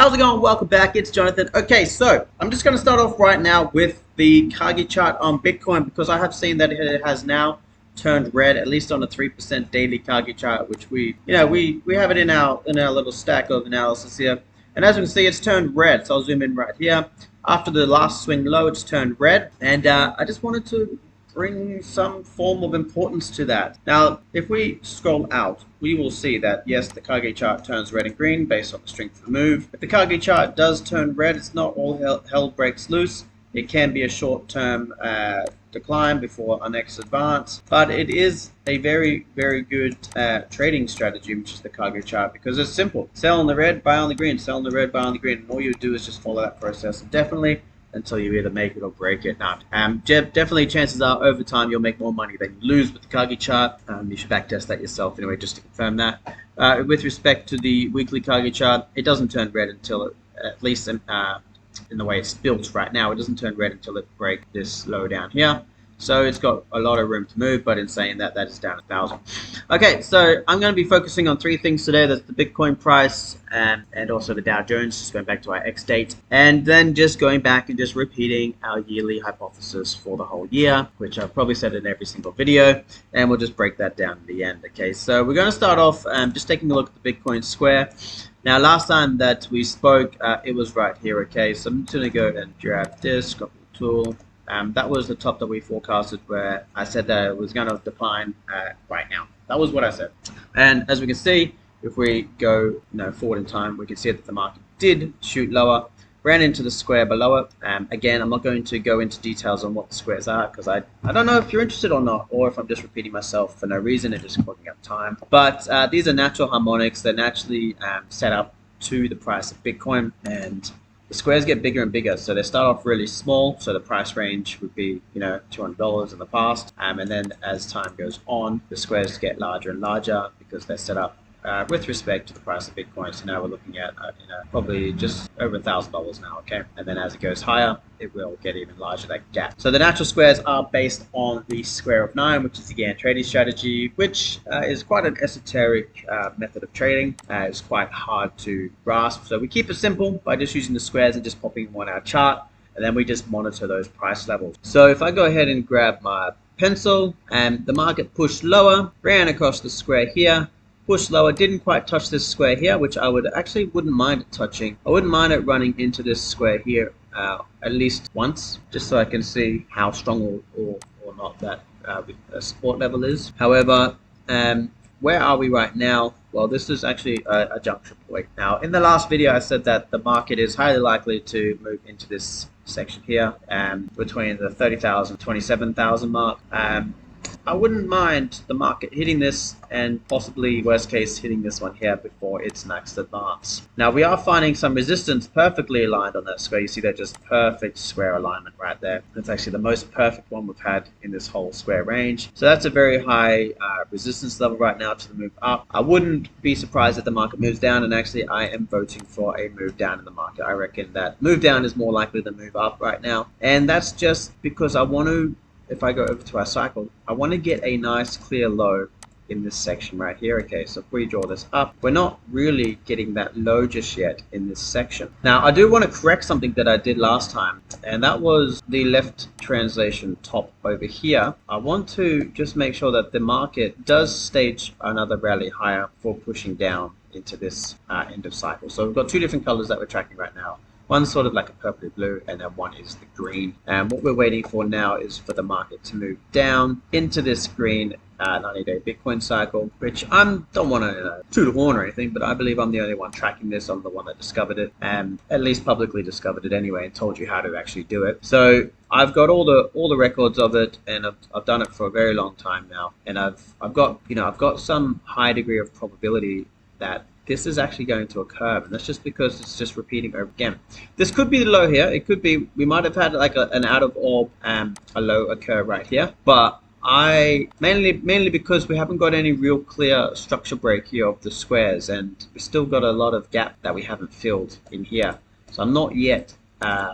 How's it going? Welcome back. It's Jonathan. Okay, so I'm just going to start off right now with the Kagi chart on Bitcoin because I have seen that it has now turned red, at least on a 3% daily Kagi chart, which we have it in our little stack of analysis here. And as you can see, it's turned red. So I'll zoom in right here. After the last swing low, it's turned red, and I just wanted to bring some form of importance to that. Now, if we scroll out, we will see that yes, the Kagi chart turns red and green based on the strength of the move. If the Kagi chart does turn red, it's not all hell breaks loose. It can be a short-term decline before our next advance, but it is a very, very good trading strategy, which is the Kagi chart, because it's simple. Sell on the red, buy on the green, sell on the red, buy on the green, and all you do is just follow that process indefinitely until you either make it or break it. Now, definitely chances are over time you'll make more money than you lose with the Kagi chart. You should backtest that yourself anyway, just to confirm that. With respect to the weekly Kagi chart, it doesn't turn red until it, at least in the way it's built right now, it doesn't turn red until it breaks this low down here. So it's got a lot of room to move, but in saying that, that is down 1,000. Okay, so I'm going to be focusing on three things today. That's the Bitcoin price and also the Dow Jones, just going back to our X date. And then just going back and just repeating our yearly hypothesis for the whole year, which I've probably said in every single video. And we'll just break that down at the end. Okay, so we're going to start off just taking a look at the Bitcoin square. Now, last time that we spoke, it was right here. Okay, so I'm just going to go and grab this, copy the tool. That was the top that we forecasted, where I said that it was going to decline right now. That was what I said. And as we can see, if we go forward in time, we can see that the market did shoot lower, ran into the square below it. Again, I'm not going to go into details on what the squares are because I don't know if you're interested or not, or if I'm just repeating myself for no reason and just clogging up time. But these are natural harmonics. They're naturally set up to the price of Bitcoin, and the squares get bigger and bigger. So they start off really small. So the price range would be, $200 in the past. And then as time goes on, the squares get larger and larger because they're set up with respect to the price of Bitcoin. So now we're looking at probably just over $1,000 now, okay? And then as it goes higher, it will get even larger, that gap. So the natural squares are based on the square of 9, which is the Gann trading strategy, which is quite an esoteric method of trading. It's quite hard to grasp. So we keep it simple by just using the squares and just popping them on our chart, and then we just monitor those price levels. So if I go ahead and grab my pencil, and the market pushed lower, ran across the square here, pushed lower, didn't quite touch this square here, which I wouldn't mind it touching. I wouldn't mind it running into this square here at least once, just so I can see how strong or not that support level is. However, where are we right now? Well, this is actually a junction point. Now, in the last video, I said that the market is highly likely to move into this section here, between the 30,000 27,000 mark. I wouldn't mind the market hitting this and possibly, worst case, hitting this one here before its next advance. Now, we are finding some resistance perfectly aligned on that square. You see that just perfect square alignment right there. That's actually the most perfect one we've had in this whole square range. So that's a very high resistance level right now to the move up. I wouldn't be surprised if the market moves down, and actually I am voting for a move down in the market. I reckon that move down is more likely than move up right now. And that's just because I want to, if I go over to our cycle, I want to get a nice clear low in this section right here. Okay, so if we draw this up, we're not really getting that low just yet in this section. Now, I do want to correct something that I did last time, and that was the left translation top over here. I want to just make sure that the market does stage another rally higher for pushing down into this end of cycle. So we've got two different colors that we're tracking right now. One's sort of like a purpley blue, and then one is the green. And what we're waiting for now is for the market to move down into this green 90-day Bitcoin cycle, which I don't want to toot a horn or anything, but I believe I'm the only one tracking this. I'm the one that discovered it, and at least publicly discovered it anyway, and told you how to actually do it. So I've got all the records of it, and I've done it for a very long time now, and I've got some high degree of probability that this is actually going to occur, and that's just because it's just repeating over again. This could be the low here. It could be, we might have had like an out of orb a low occur right here, but I mainly because we haven't got any real clear structure break here of the squares, and we still got a lot of gap that we haven't filled in here. So I'm not yet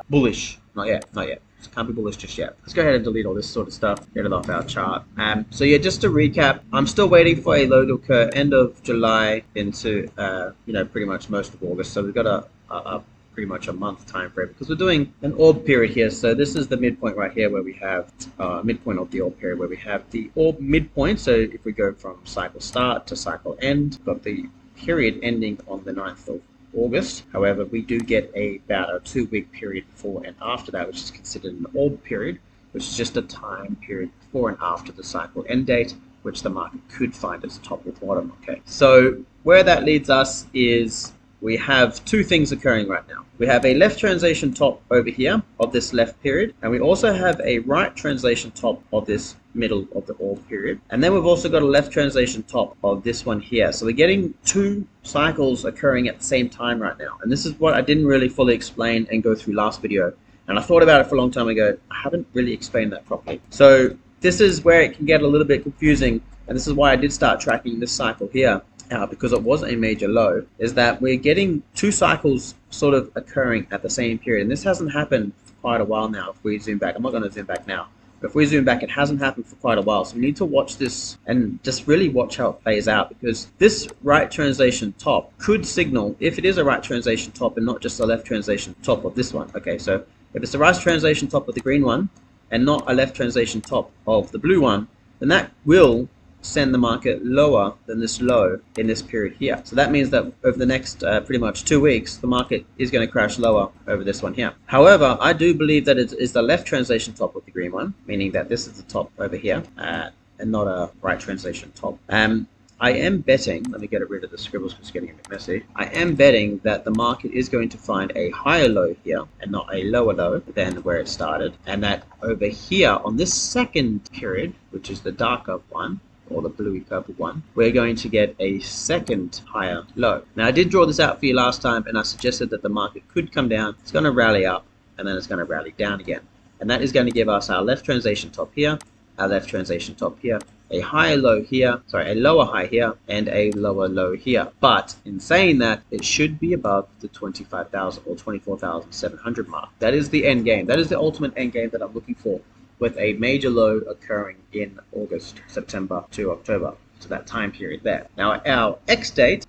bullish. Not yet. So can't be bullish just yet. Let's go ahead and delete all this sort of stuff, get it off our chart. So yeah, just to recap, I'm still waiting for a low to occur end of July into pretty much most of August. So we've got pretty much a month time frame, because we're doing an orb period here. So this is the midpoint right here where we have midpoint of the orb period, where we have the orb midpoint. So if we go from cycle start to cycle end, got the period ending on the 9th of August. However, we do get about a 2-week period before and after that, which is considered an orb period, which is just a time period before and after the cycle end date, which the market could find as top or bottom. Okay, so where that leads us is we have two things occurring right now. We have a left translation top over here of this left period, and we also have a right translation top of this middle of the orb period. And then we've also got a left translation top of this one here. So we're getting two cycles occurring at the same time right now. And this is what I didn't really fully explain and go through last video. And I thought about it for a long time ago. I haven't really explained that properly. So this is where it can get a little bit confusing. And this is why I did start tracking this cycle here. Because it was a major low, is that we're getting two cycles sort of occurring at the same period. And this hasn't happened for quite a while now. If we zoom back, I'm not going to zoom back now. But if we zoom back, it hasn't happened for quite a while. So we need to watch this and just really watch how it plays out, because this right translation top could signal, if it is a right translation top and not just a left translation top of this one. Okay, so if it's the right translation top of the green one and not a left translation top of the blue one, then that will send the market lower than this low in this period here. So that means that over the next pretty much 2 weeks, the market is going to crash lower over this one here. However, I do believe that it is the left translation top of the green one, meaning that this is the top over here and not a right translation top. I am betting, let me get rid of the scribbles because it's getting a bit messy. I am betting that the market is going to find a higher low here and not a lower low than where it started. And that over here on this second period, which is the darker one, or the bluey purple one, we're going to get a second higher low. Now I did draw this out for you last time, and I suggested that the market could come down, it's going to rally up, and then it's going to rally down again. And that is going to give us our left translation top here, our left translation top here, a higher low here, sorry, a lower high here, and a lower low here. But in saying that, it should be above the 25,000 or 24,700 mark. That is the end game. That is the ultimate end game that I'm looking for, with a major low occurring in August, September to October, so that time period there. Now our X date,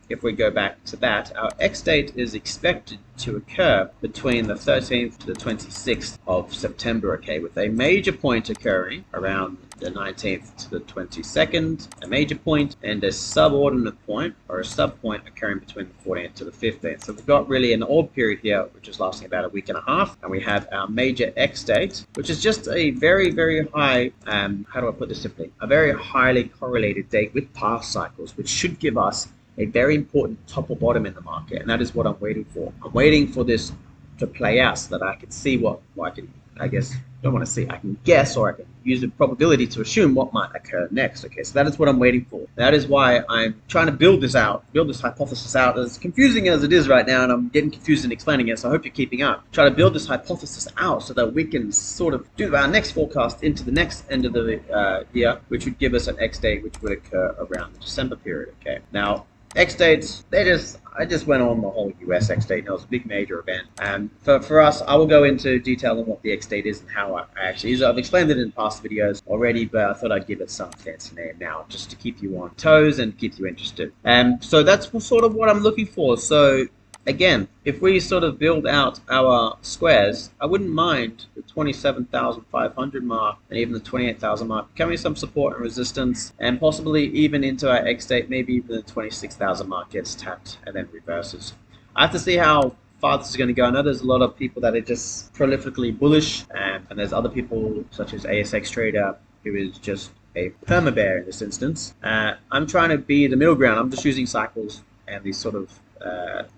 if we go back to that, our X date is expected to occur between the 13th to the 26th of September, okay, with a major point occurring around the 19th to the 22nd, a major point, and a subordinate point or a sub point occurring between the 14th to the 15th. So we've got really an orb period here, which is lasting about a week and a half, and we have our major X date, which is just a very, very high, how do I put this simply, a very highly correlated date with past cycles, which should give us a very important top or bottom in the market, and that is what I'm waiting for. I'm waiting for this to play out so that I can see what I can, I guess, don't want to see, I can guess, or I can use the probability to assume what might occur next. Okay, so that is what I'm waiting for. That is why I'm trying to build this out, build this hypothesis out, as confusing as it is right now, and I'm getting confused in explaining it, so I hope you're keeping up. Try to build this hypothesis out so that we can sort of do our next forecast into the next end of the year, which would give us an X date, which would occur around the December period. Okay, now X dates, I just went on the whole US X date, and it was a big major event. And for us, I will go into detail on what the X date is and how I actually use it. I've explained it in past videos already, but I thought I'd give it some fancy name now, just to keep you on toes and keep you interested. So that's sort of what I'm looking for. So again, if we sort of build out our squares, I wouldn't mind the 27,500 mark and even the 28,000 mark becoming some support and resistance, and possibly even into our X date, maybe even the 26,000 mark gets tapped and then reverses. I have to see how far this is going to go. I know there's a lot of people that are just prolifically bullish, and there's other people such as ASX Trader who is just a perma bear in this instance. I'm trying to be the middle ground. I'm just using cycles and these sort of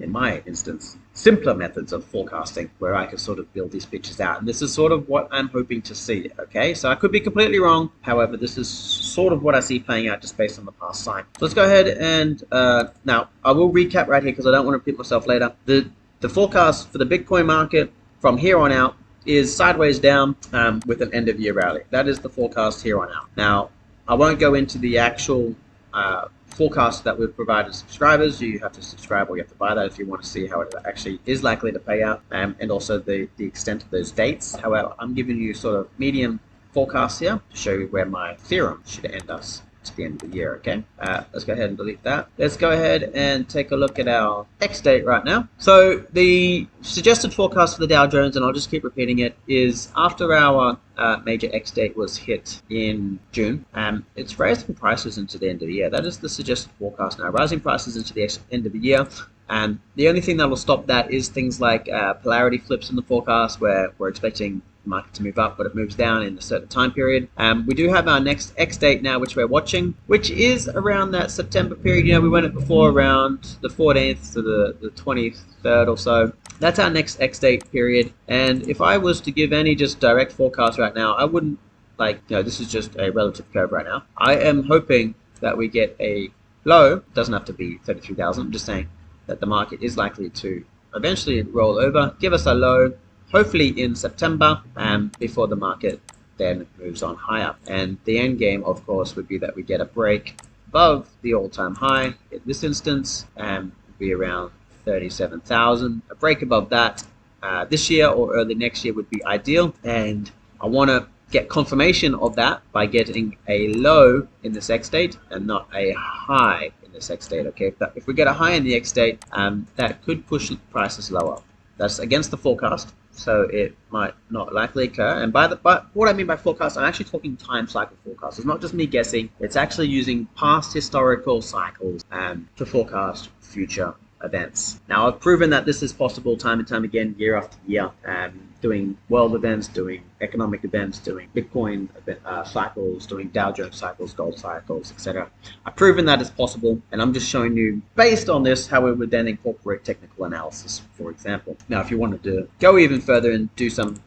in my instance, simpler methods of forecasting where I can sort of build these pictures out. And this is sort of what I'm hoping to see, okay? So I could be completely wrong. However, this is sort of what I see playing out just based on the past sign. So let's go ahead and, now, I will recap right here because I don't want to repeat myself later. The forecast for the Bitcoin market from here on out is sideways down with an end of year rally. That is the forecast here on out. Now, I won't go into the actual forecast that we've provided subscribers. You have to subscribe or you have to buy that if you want to see how it actually is likely to pay out, and also the extent of those dates. However, I'm giving you sort of medium forecasts here to show you where my theorem should end us to the end of the year. Okay, let's go ahead and delete that. Let's go ahead and take a look at our X date right now. So the suggested forecast for the Dow Jones, and I'll just keep repeating it, is after our major X date was hit in June, it's raising prices into the end of the year. That is the suggested forecast now, rising prices into the end of the year. And the only thing that will stop that is things like polarity flips in the forecast, where we're expecting the market to move up, but it moves down in a certain time period. We do have our next X date now, which we're watching, which is around that September period. You know, we went it before around the 14th to the 23rd or so. That's our next X date period. And if I was to give any just direct forecast right now, I wouldn't this is just a relative curve right now. I am hoping that we get a low. It doesn't have to be 33,000. I'm just saying that the market is likely to eventually roll over, give us a low, hopefully in September, before the market then moves on higher. And the end game, of course, would be that we get a break above the all-time high. In this instance, would be around 37,000. A break above that this year or early next year would be ideal. And I want to get confirmation of that by getting a low in this X date and not a high in this X date. Okay, if we get a high in the X date, that could push prices lower. That's against the forecast, so it might not likely occur. And by what I mean by forecast, I'm actually talking time cycle forecast. It's not just me guessing. It's actually using past historical cycles to forecast future events. Now, I've proven that this is possible time and time again, year after year, doing world events, doing economic events, doing Bitcoin cycles, doing Dow Jones cycles, gold cycles, etc. I've proven that it's possible, and I'm just showing you, based on this, how we would then incorporate technical analysis, for example. Now, if you wanted to go even further and do some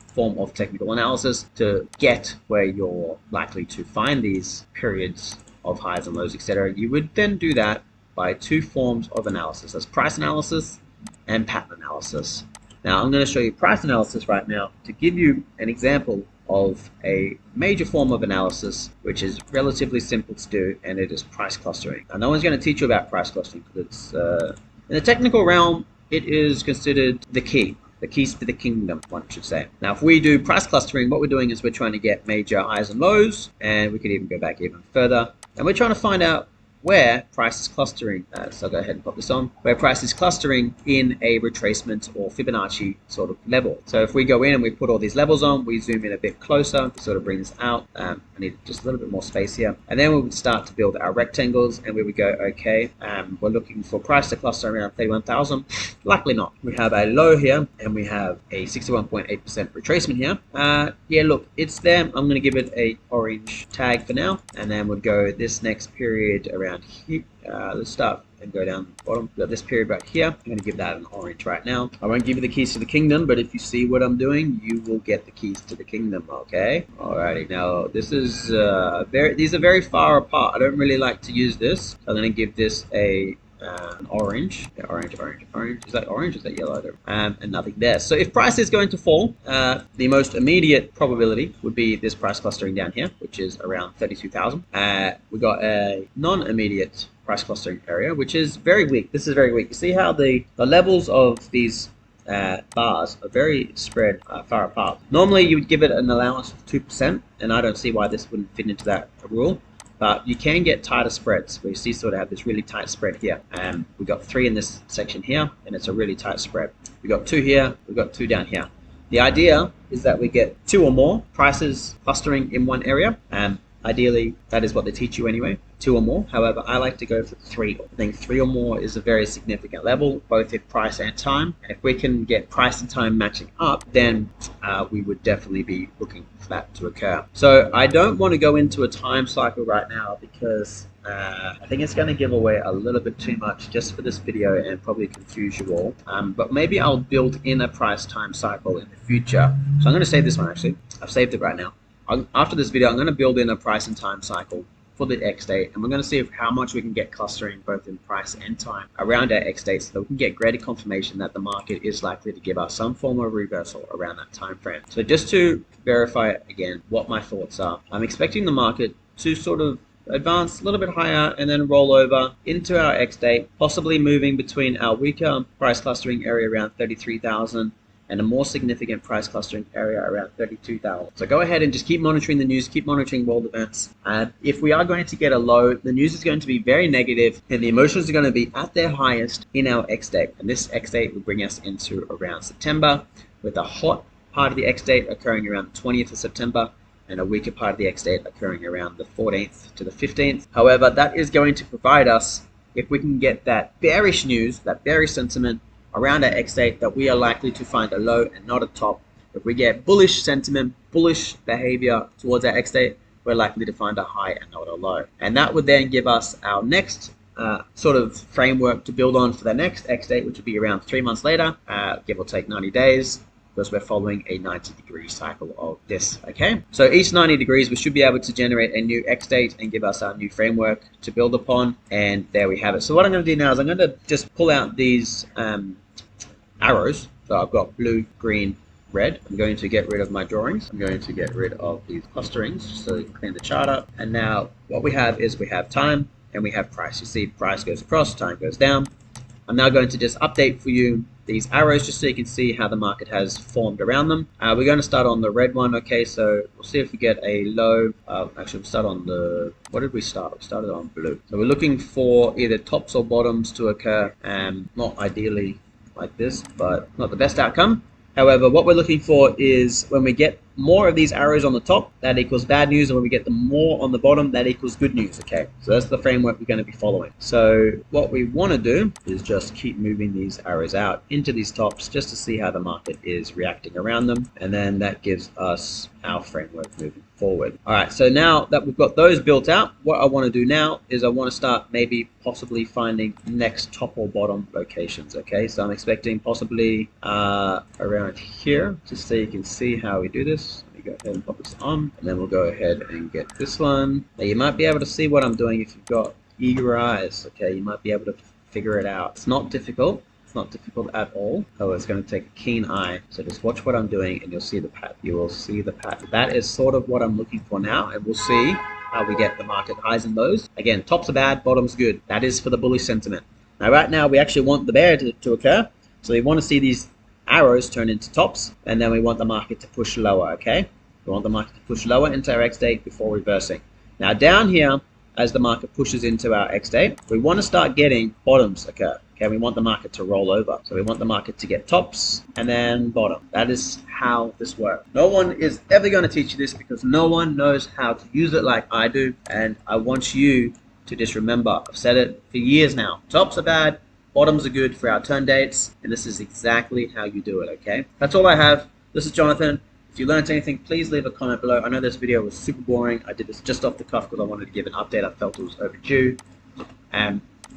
form of technical analysis to get where you're likely to find these periods of highs and lows, etc., you would then do that by two forms of analysis. That's price analysis and pattern analysis. Now, I'm going to show you price analysis right now to give you an example of a major form of analysis, which is relatively simple to do, and it is price clustering. Now, no one's going to teach you about price clustering because it's, in the technical realm, it is considered the keys to the kingdom, one should say. Now, if we do price clustering, what we're doing is we're trying to get major highs and lows, and we could even go back even further, and we're trying to find out where price is clustering. So I'll go ahead and pop this on. Where price is clustering in a retracement or Fibonacci sort of level. So if we go in and we put all these levels on, we zoom in a bit closer to sort of bring this out. I need just a little bit more space here. And then we would start to build our rectangles, and we would go, okay, we're looking for price to cluster around 31,000. Likely not. We have a low here, and we have a 61.8% retracement here. Yeah, look, it's there. I'm going to give it a orange tag for now, and then we'll go this next period around here. Let's start and go down the bottom. We've got this period right here. I'm going to give that an orange right now. I won't give you the keys to the kingdom, but if you see what I'm doing, you will get the keys to the kingdom. Okay. Alrighty. Now this is these are very far apart. I don't really like to use this. So I'm going to give this an orange. Yeah, orange. Is that orange? Is that yellow? And nothing there. So if price is going to fall, the most immediate probability would be this price clustering down here, which is around 32,000. We got a non-immediate price clustering area, which is very weak. This is very weak. You see how the levels of these bars are very spread far apart. Normally you would give it an allowance of 2%, and I don't see why this wouldn't fit into that rule. But you can get tighter spreads, where you see sort of have this really tight spread here. We got 3 in this section here, and it's a really tight spread. We got 2 here, we got 2 down here. The idea is that we get 2 or more prices clustering in one area. Ideally, that is what they teach you anyway, 2 or more. However, I like to go for 3. I think 3 or more is a very significant level, both in price and time. And if we can get price and time matching up, then we would definitely be looking for that to occur. So I don't want to go into a time cycle right now because I think it's going to give away a little bit too much just for this video and probably confuse you all. But maybe I'll build in a price time cycle in the future. So I'm going to save this one actually. I've saved it right now. After this video, I'm going to build in a price and time cycle for the X date, and we're going to see how much we can get clustering both in price and time around our X date, so that we can get greater confirmation that the market is likely to give us some form of reversal around that time frame. So just to verify again what my thoughts are, I'm expecting the market to sort of advance a little bit higher and then roll over into our X date, possibly moving between our weaker price clustering area around 33,000 and a more significant price clustering area around 32,000. So go ahead and just keep monitoring the news, keep monitoring world events. If we are going to get a low, the news is going to be very negative and the emotions are going to be at their highest in our X date. And this X date will bring us into around September, with a hot part of the X date occurring around the 20th of September and a weaker part of the X date occurring around the 14th to the 15th. However, that is going to provide us, if we can get that bearish news, that bearish sentiment around our X date, that we are likely to find a low and not a top. If we get bullish sentiment, bullish behavior towards our X date, we're likely to find a high and not a low. And that would then give us our next sort of framework to build on for the next X date, which would be around 3 months later, give or take 90 days, because we're following a 90-degree cycle of this, okay? So each 90 degrees, we should be able to generate a new X date and give us our new framework to build upon, and there we have it. So what I'm going to do now is I'm going to just pull out these arrows. So I've got blue, green, red. I'm going to get rid of my drawings. I'm going to get rid of these clusterings so you can clean the chart up. And now what we have is we have time and we have price. You see price goes across, time goes down. I'm now going to just update for you these arrows just so you can see how the market has formed around them. We're going to start on the red one, okay? So we'll see if we get a low. Actually, we'll start on the, what did we start? We started on blue. So we're looking for either tops or bottoms to occur, not ideally like this, but not the best outcome. However, what we're looking for is when we get more of these arrows on the top, that equals bad news, and when we get the more on the bottom, that equals good news, okay? So that's the framework we're going to be following. So what we want to do is just keep moving these arrows out into these tops just to see how the market is reacting around them, and then that gives us our framework moving forward. All right, so now that we've got those built out, what I want to do now is I want to start maybe possibly finding next top or bottom locations, okay? So I'm expecting possibly around here, just so you can see how we do this. Let me go ahead and pop this on, and then we'll go ahead and get this one. Now you might be able to see what I'm doing if you've got eager eyes, okay? You might be able to figure it out. It's not difficult. It's not difficult at all. Oh, it's going to take a keen eye. So just watch what I'm doing and you'll see the pattern. You will see the pattern. That is sort of what I'm looking for now, and we'll see how we get the market highs and lows. Again, tops are bad, bottoms good. That is for the bullish sentiment. Now, right now, we actually want the bear to occur. So we want to see these arrows turn into tops, and then we want the market to push lower, okay? We want the market to push lower into our X date before reversing. Now, down here, as the market pushes into our X date, we want to start getting bottoms occur. Okay, we want the market to roll over. So we want the market to get tops and then bottom. That is how this works. No one is ever going to teach you this because no one knows how to use it like I do. And I want you to just remember, I've said it for years now. Tops are bad, bottoms are good for our turn dates. And this is exactly how you do it, okay? That's all I have. This is Jonathan. If you learned anything, please leave a comment below. I know this video was super boring. I did this just off the cuff because I wanted to give an update. I felt it was overdue.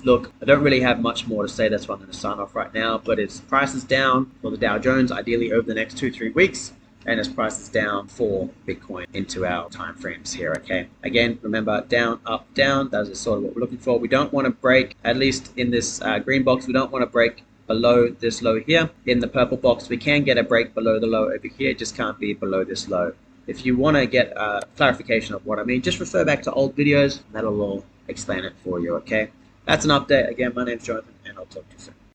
Look, I don't really have much more to say. That's why I'm going to sign off right now. But it's prices down for the Dow Jones, ideally over the next 2-3 weeks. And it's prices down for Bitcoin into our time frames here, okay? Again, remember, down, up, down. That is sort of what we're looking for. We don't want to break, at least in this green box, we don't want to break below this low here. In the purple box, we can get a break below the low over here. It just can't be below this low. If you want to get clarification of what I mean, just refer back to old videos. That'll all explain it for you, okay? That's an update. Again, my name's Jonathan, and I'll talk to you soon.